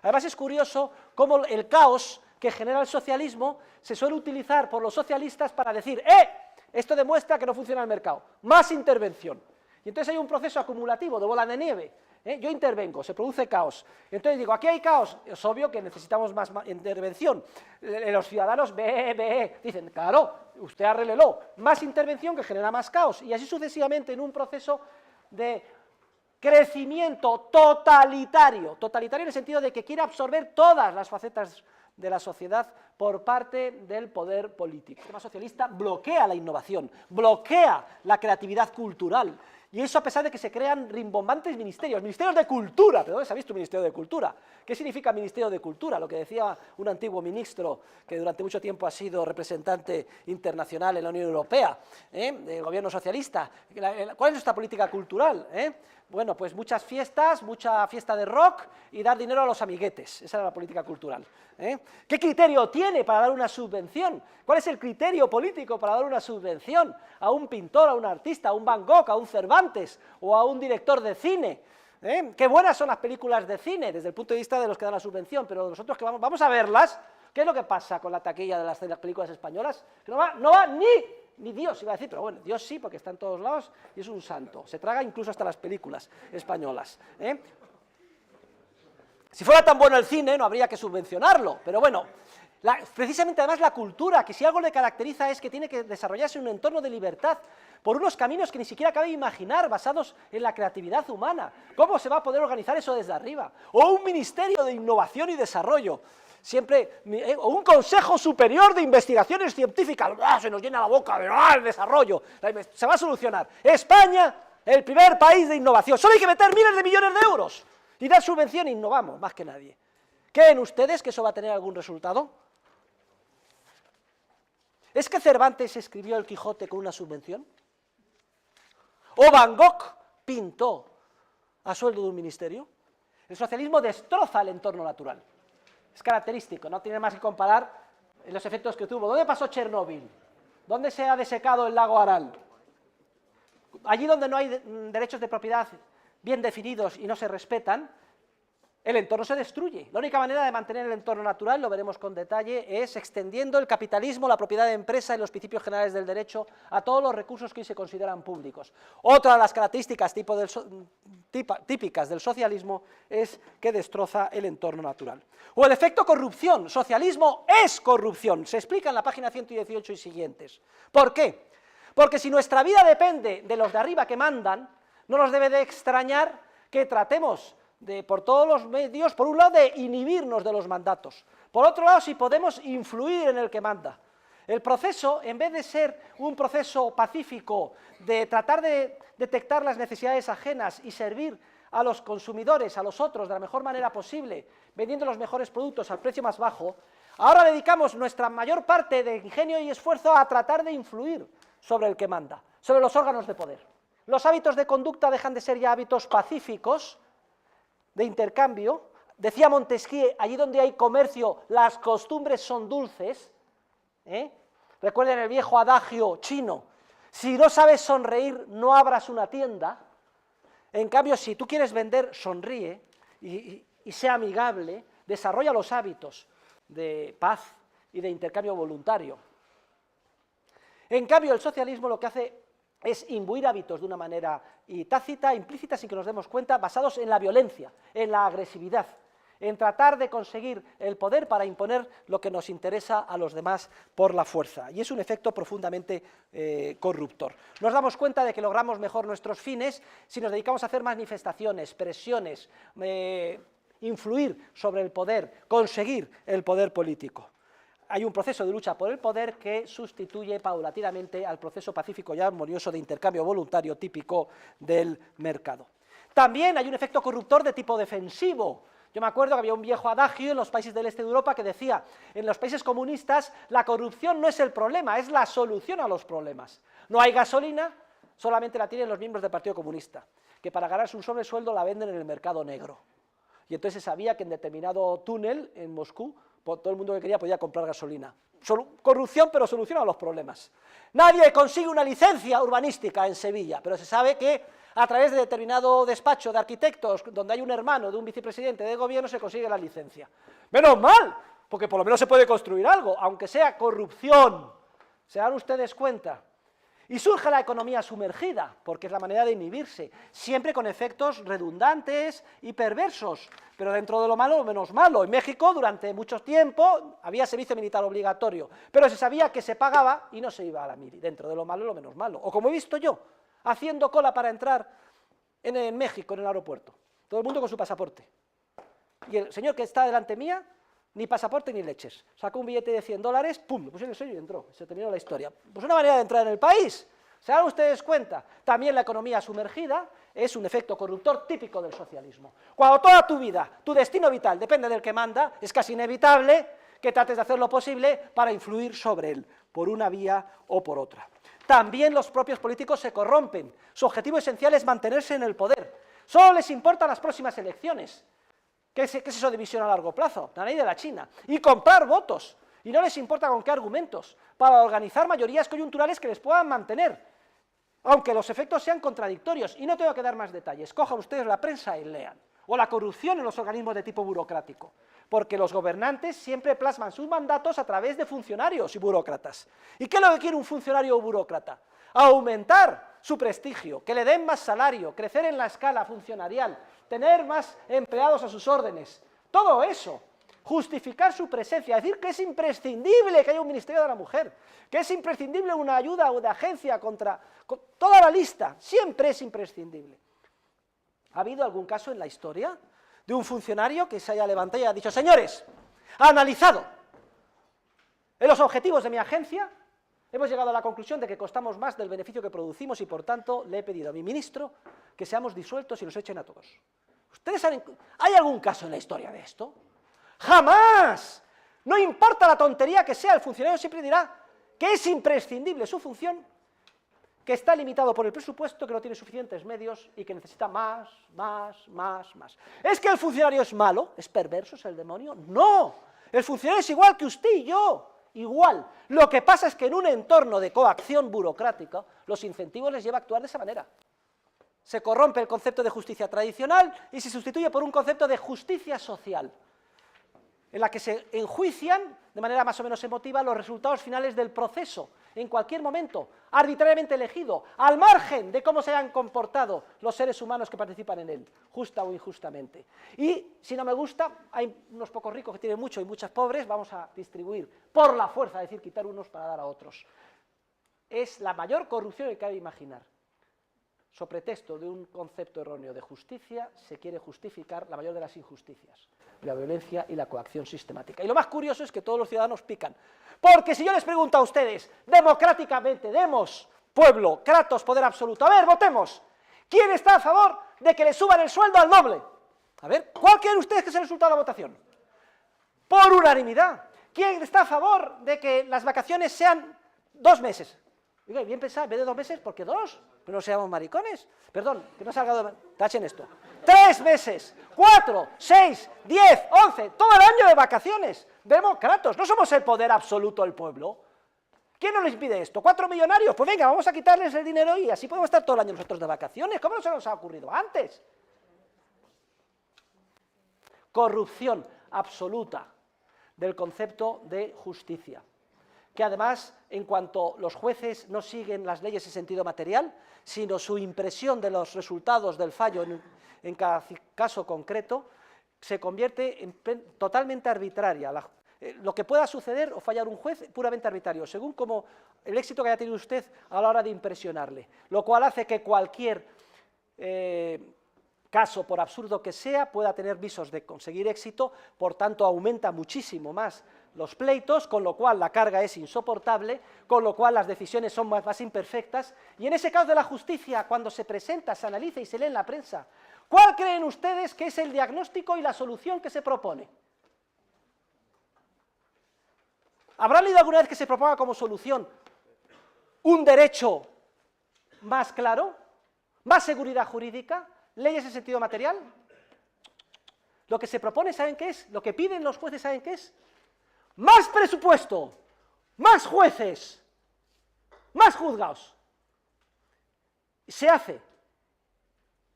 Además es curioso cómo el caos que genera el socialismo se suele utilizar por los socialistas para decir, esto demuestra que no funciona el mercado, más intervención. Y entonces hay un proceso acumulativo de bola de nieve. Yo intervengo, se produce caos. Entonces digo, aquí hay caos, es obvio que necesitamos más intervención. Los ciudadanos, dicen, claro, usted arréglelo, más intervención que genera más caos. Y así sucesivamente en un proceso de crecimiento totalitario, totalitario en el sentido de que quiere absorber todas las facetas de la sociedad por parte del poder político. El sistema socialista bloquea la innovación, bloquea la creatividad cultural, y eso a pesar de que se crean rimbombantes ministerios de cultura. ¿Pero dónde se ha visto un ministerio de cultura? ¿Qué significa ministerio de cultura? Lo que decía un antiguo ministro que durante mucho tiempo ha sido representante internacional en la Unión Europea, del gobierno socialista. ¿Cuál es nuestra política cultural? Bueno, pues muchas fiestas, mucha fiesta de rock y dar dinero a los amiguetes. Esa era la política cultural. ¿Qué criterio tiene para dar una subvención? ¿Cuál es el criterio político para dar una subvención a un pintor, a un artista, a un Van Gogh, a un Cervantes o a un director de cine? Qué buenas son las películas de cine desde el punto de vista de los que dan la subvención, pero nosotros que vamos a verlas, ¿qué es lo que pasa con la taquilla de las películas españolas? Que no va ni Dios, iba a decir, pero bueno, Dios sí, porque está en todos lados y es un santo, se traga incluso hasta las películas españolas. Si fuera tan bueno el cine, no habría que subvencionarlo, pero bueno, precisamente además la cultura, que si algo le caracteriza es que tiene que desarrollarse en un entorno de libertad, por unos caminos que ni siquiera cabe imaginar, basados en la creatividad humana. ¿Cómo se va a poder organizar eso desde arriba? O un ministerio de innovación y desarrollo, o un Consejo Superior de Investigaciones Científicas, se nos llena la boca de el desarrollo, se va a solucionar. España, el primer país de innovación, solo hay que meter miles de millones de euros y dar subvención e innovamos más que nadie. ¿Creen ustedes que eso va a tener algún resultado? ¿Es que Cervantes escribió el Quijote con una subvención? ¿O Van Gogh pintó a sueldo de un ministerio? El socialismo destroza el entorno natural. Es característico, no tiene más que comparar los efectos que tuvo. ¿Dónde pasó Chernóbil? ¿Dónde se ha desecado el lago Aral? Allí donde no hay derechos de propiedad bien definidos y no se respetan, el entorno se destruye. La única manera de mantener el entorno natural, lo veremos con detalle, es extendiendo el capitalismo, la propiedad de empresa y los principios generales del derecho a todos los recursos que hoy se consideran públicos. Otra de las características típicas del socialismo es que destroza el entorno natural. O el efecto corrupción. Socialismo es corrupción. Se explica en la página 118 y siguientes. ¿Por qué? Porque si nuestra vida depende de los de arriba que mandan, no nos debe de extrañar que tratemos por todos los medios, por un lado, de inhibirnos de los mandatos, por otro lado, si podemos influir en el que manda. El proceso, en vez de ser un proceso pacífico, de tratar de detectar las necesidades ajenas y servir a los consumidores, a los otros, de la mejor manera posible, vendiendo los mejores productos al precio más bajo, ahora dedicamos nuestra mayor parte de ingenio y esfuerzo a tratar de influir sobre el que manda, sobre los órganos de poder. Los hábitos de conducta dejan de ser ya hábitos pacíficos, de intercambio. Decía Montesquieu, allí donde hay comercio, las costumbres son dulces. Recuerden el viejo adagio chino, si no sabes sonreír, no abras una tienda. En cambio, si tú quieres vender, sonríe y sea amigable, desarrolla los hábitos de paz y de intercambio voluntario. En cambio, el socialismo lo que hace es imbuir hábitos de una manera tácita, implícita, sin que nos demos cuenta, basados en la violencia, en la agresividad, en tratar de conseguir el poder para imponer lo que nos interesa a los demás por la fuerza. Y es un efecto profundamente corruptor. Nos damos cuenta de que logramos mejor nuestros fines si nos dedicamos a hacer manifestaciones, presiones, influir sobre el poder, conseguir el poder político. Hay un proceso de lucha por el poder que sustituye paulatinamente al proceso pacífico y armonioso de intercambio voluntario típico del mercado. También hay un efecto corruptor de tipo defensivo. Yo me acuerdo que había un viejo adagio en los países del este de Europa que decía, en los países comunistas la corrupción no es el problema, es la solución a los problemas. No hay gasolina, solamente la tienen los miembros del Partido Comunista, que para ganarse un sobresueldo la venden en el mercado negro. Y entonces se sabía que en determinado túnel en Moscú, todo el mundo que quería podía comprar gasolina. Corrupción, pero soluciona los problemas. Nadie consigue una licencia urbanística en Sevilla, pero se sabe que a través de determinado despacho de arquitectos, donde hay un hermano de un vicepresidente de gobierno, se consigue la licencia. ¡Menos mal! Porque por lo menos se puede construir algo, aunque sea corrupción. ¿Se dan ustedes cuenta? Y surge la economía sumergida, porque es la manera de inhibirse, siempre con efectos redundantes y perversos, pero dentro de lo malo, lo menos malo. En México, durante mucho tiempo, había servicio militar obligatorio, pero se sabía que se pagaba y no se iba a la mili, dentro de lo malo, lo menos malo. O como he visto yo, haciendo cola para entrar en México, en el aeropuerto, todo el mundo con su pasaporte. Y el señor que está delante mía, ni pasaporte ni leches. Sacó un billete de $100, pum, lo puso en el sello y entró. Se terminó la historia. Pues una manera de entrar en el país. ¿Se dan ustedes cuenta? También la economía sumergida es un efecto corruptor típico del socialismo. Cuando toda tu vida, tu destino vital depende del que manda, es casi inevitable que trates de hacer lo posible para influir sobre él, por una vía o por otra. También los propios políticos se corrompen. Su objetivo esencial es mantenerse en el poder. Solo les importan las próximas elecciones. ¿Qué es eso de visión a largo plazo? La ley de la China. Y comprar votos. Y no les importa con qué argumentos. Para organizar mayorías coyunturales que les puedan mantener. Aunque los efectos sean contradictorios. Y no tengo que dar más detalles. Cojan ustedes la prensa y lean. O la corrupción en los organismos de tipo burocrático. Porque los gobernantes siempre plasman sus mandatos a través de funcionarios y burócratas. ¿Y qué es lo que quiere un funcionario o burócrata? Aumentar su prestigio, que le den más salario, crecer en la escala funcionarial, tener más empleados a sus órdenes, todo eso, justificar su presencia, decir que es imprescindible que haya un Ministerio de la Mujer, que es imprescindible una ayuda de agencia contra toda la lista, siempre es imprescindible. ¿Ha habido algún caso en la historia de un funcionario que se haya levantado y haya dicho, señores, analizado en los objetivos de mi agencia, hemos llegado a la conclusión de que costamos más del beneficio que producimos y, por tanto, le he pedido a mi ministro que seamos disueltos y nos echen a todos? ¿Ustedes saben? ¿Hay algún caso en la historia de esto? ¡Jamás! No importa la tontería que sea, el funcionario siempre dirá que es imprescindible su función, que está limitado por el presupuesto, que no tiene suficientes medios y que necesita más. ¿Es que el funcionario es malo? ¿Es perverso? ¿Es el demonio? ¡No! El funcionario es igual que usted y yo. Igual. Lo que pasa es que en un entorno de coacción burocrática, los incentivos les lleva a actuar de esa manera. Se corrompe el concepto de justicia tradicional y se sustituye por un concepto de justicia social, en la que se enjuician de manera más o menos emotiva los resultados finales del proceso, en cualquier momento, arbitrariamente elegido, al margen de cómo se hayan comportado los seres humanos que participan en él, justa o injustamente. Y si no me gusta, hay unos pocos ricos que tienen mucho y muchas pobres, vamos a distribuir por la fuerza, es decir, quitar unos para dar a otros. Es la mayor corrupción que cabe imaginar. So pretexto de un concepto erróneo de justicia, se quiere justificar la mayor de las injusticias, la violencia y la coacción sistemática. Y lo más curioso es que todos los ciudadanos pican, porque si yo les pregunto a ustedes, democráticamente, demos, pueblo, kratos, poder absoluto, a ver, votemos, ¿quién está a favor de que le suban el sueldo al doble? A ver, ¿cuál quieren ustedes que sea el resultado de la votación? Por unanimidad. ¿Quién está a favor de que las vacaciones sean 2 meses? Oiga, bien pensado, en vez de 2 meses, ¿por qué 2? Pero no seamos maricones. Perdón, que no salga de... Tachen esto. 3 meses, 4, 6, 10, 11, todo el año de vacaciones. Demócratas, no somos el poder absoluto del pueblo. ¿Quién nos les impide esto? 4 millonarios, pues venga, vamos a quitarles el dinero y así podemos estar todo el año nosotros de vacaciones. ¿Cómo no se nos ha ocurrido antes? Corrupción absoluta del concepto de justicia, que además, en cuanto los jueces no siguen las leyes en sentido material, sino su impresión de los resultados del fallo en cada caso concreto, se convierte en totalmente arbitraria. Lo que pueda suceder o fallar un juez, puramente arbitrario, según como el éxito que haya tenido usted a la hora de impresionarle, lo cual hace que cualquier caso, por absurdo que sea, pueda tener visos de conseguir éxito, por tanto aumenta muchísimo más los pleitos, con lo cual la carga es insoportable, con lo cual las decisiones son más imperfectas, y en ese caso de la justicia, cuando se presenta, se analiza y se lee en la prensa, ¿cuál creen ustedes que es el diagnóstico y la solución que se propone? ¿Habrán leído alguna vez que se proponga como solución un derecho más claro, más seguridad jurídica, leyes en sentido material? Lo que se propone, ¿saben qué es? Lo que piden los jueces, ¿saben qué es? Más presupuesto, más jueces, más juzgados. Se hace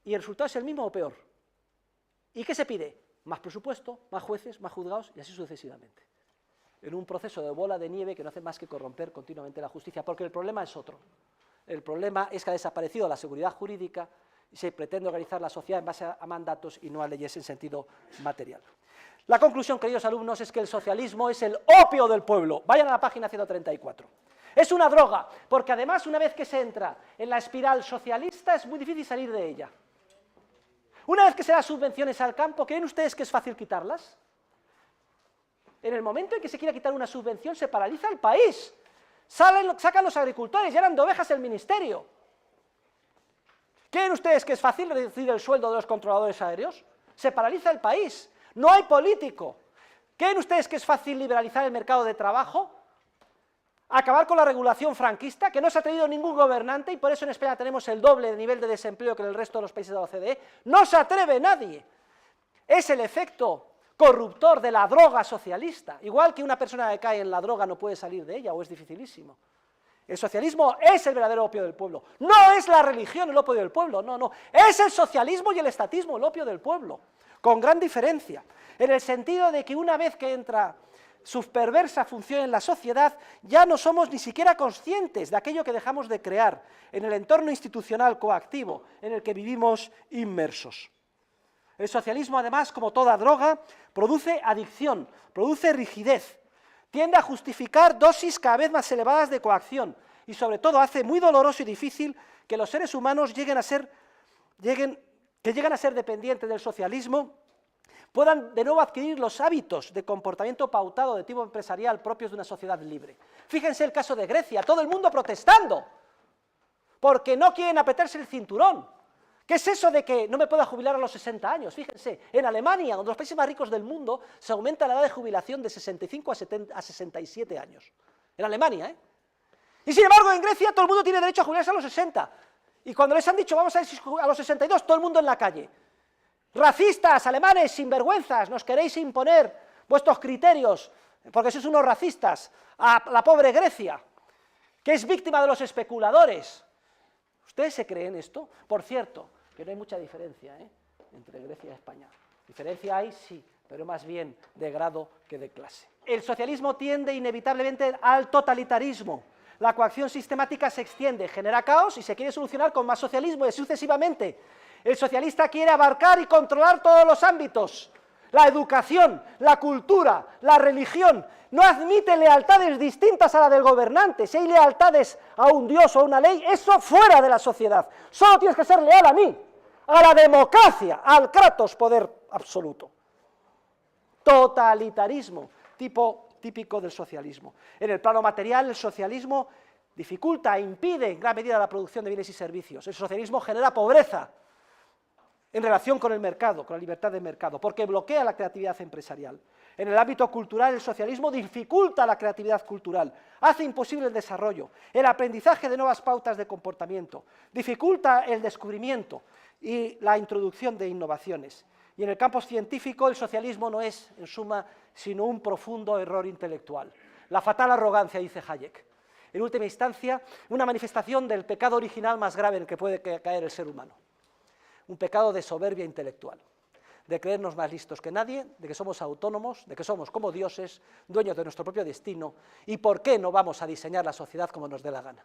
y el resultado es el mismo o peor. ¿Y qué se pide? Más presupuesto, más jueces, más juzgados y así sucesivamente. En un proceso de bola de nieve que no hace más que corromper continuamente la justicia, porque el problema es otro. El problema es que ha desaparecido la seguridad jurídica y se pretende organizar la sociedad en base a mandatos y no a leyes en sentido material. La conclusión, queridos alumnos, es que el socialismo es el opio del pueblo. Vayan a la página 134. Es una droga, porque además una vez que se entra en la espiral socialista es muy difícil salir de ella. Una vez que se dan subvenciones al campo, ¿creen ustedes que es fácil quitarlas? En el momento en que se quiera quitar una subvención se paraliza el país. Sacan los agricultores, llenan de ovejas el ministerio. ¿Creen ustedes que es fácil reducir el sueldo de los controladores aéreos? Se paraliza el país. No hay político. ¿Creen ustedes que es fácil liberalizar el mercado de trabajo? Acabar con la regulación franquista, que no se ha atrevido ningún gobernante, y por eso en España tenemos el doble de nivel de desempleo que en el resto de los países de la OCDE. No se atreve nadie. Es el efecto corruptor de la droga socialista. Igual que una persona que cae en la droga no puede salir de ella, o es dificilísimo. El socialismo es el verdadero opio del pueblo. No es la religión el opio del pueblo, no. Es el socialismo y el estatismo el opio del pueblo, con gran diferencia, en el sentido de que una vez que entra su perversa función en la sociedad, ya no somos ni siquiera conscientes de aquello que dejamos de crear en el entorno institucional coactivo en el que vivimos inmersos. El socialismo, además, como toda droga, produce adicción, produce rigidez, tiende a justificar dosis cada vez más elevadas de coacción y, sobre todo, hace muy doloroso y difícil que los seres humanos lleguen a ser dependientes del socialismo, puedan de nuevo adquirir los hábitos de comportamiento pautado de tipo empresarial propios de una sociedad libre. Fíjense el caso de Grecia, todo el mundo protestando, porque no quieren apretarse el cinturón. ¿Qué es eso de que no me pueda jubilar a los 60 años? Fíjense, en Alemania, uno de los países más ricos del mundo, se aumenta la edad de jubilación de 65 a 67 años. En Alemania, ¿eh? Y sin embargo, en Grecia todo el mundo tiene derecho a jubilarse a los 60. Y cuando les han dicho vamos a los 62, todo el mundo en la calle. Racistas, alemanes, sinvergüenzas, nos queréis imponer vuestros criterios, porque sois unos racistas, a la pobre Grecia, que es víctima de los especuladores. ¿Ustedes se creen esto? Por cierto, que no hay mucha diferencia entre Grecia y España. Diferencia hay, sí, pero más bien de grado que de clase. El socialismo tiende inevitablemente al totalitarismo. La coacción sistemática se extiende, genera caos y se quiere solucionar con más socialismo y sucesivamente. El socialista quiere abarcar y controlar todos los ámbitos. La educación, la cultura, la religión, no admite lealtades distintas a la del gobernante. Si hay lealtades a un dios o a una ley, eso fuera de la sociedad. Solo tienes que ser leal a mí, a la democracia, al kratos, poder absoluto. Totalitarismo, típico del socialismo. En el plano material, el socialismo dificulta e impide en gran medida la producción de bienes y servicios. El socialismo genera pobreza en relación con el mercado, con la libertad de mercado, porque bloquea la creatividad empresarial. En el ámbito cultural, el socialismo dificulta la creatividad cultural, hace imposible el desarrollo, el aprendizaje de nuevas pautas de comportamiento, dificulta el descubrimiento y la introducción de innovaciones. Y en el campo científico, el socialismo no es, en suma, sino un profundo error intelectual. La fatal arrogancia, dice Hayek. En última instancia, una manifestación del pecado original más grave en el que puede caer el ser humano. Un pecado de soberbia intelectual, de creernos más listos que nadie, de que somos autónomos, de que somos como dioses, dueños de nuestro propio destino, y por qué no vamos a diseñar la sociedad como nos dé la gana.